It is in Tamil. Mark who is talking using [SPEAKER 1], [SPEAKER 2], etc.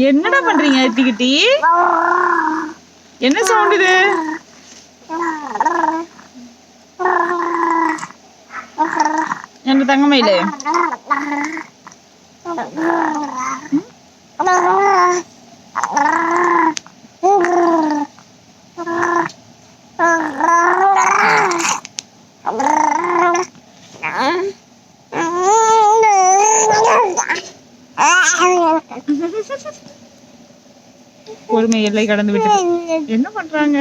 [SPEAKER 1] என்னடா பண்றீங்க எத்திக்கிட்டி? என்ன சவுண்ட் இது? எங்க தங்கமயிலே பொறுமை எல்லை கடந்து விட்டு என்ன பண்றாங்க?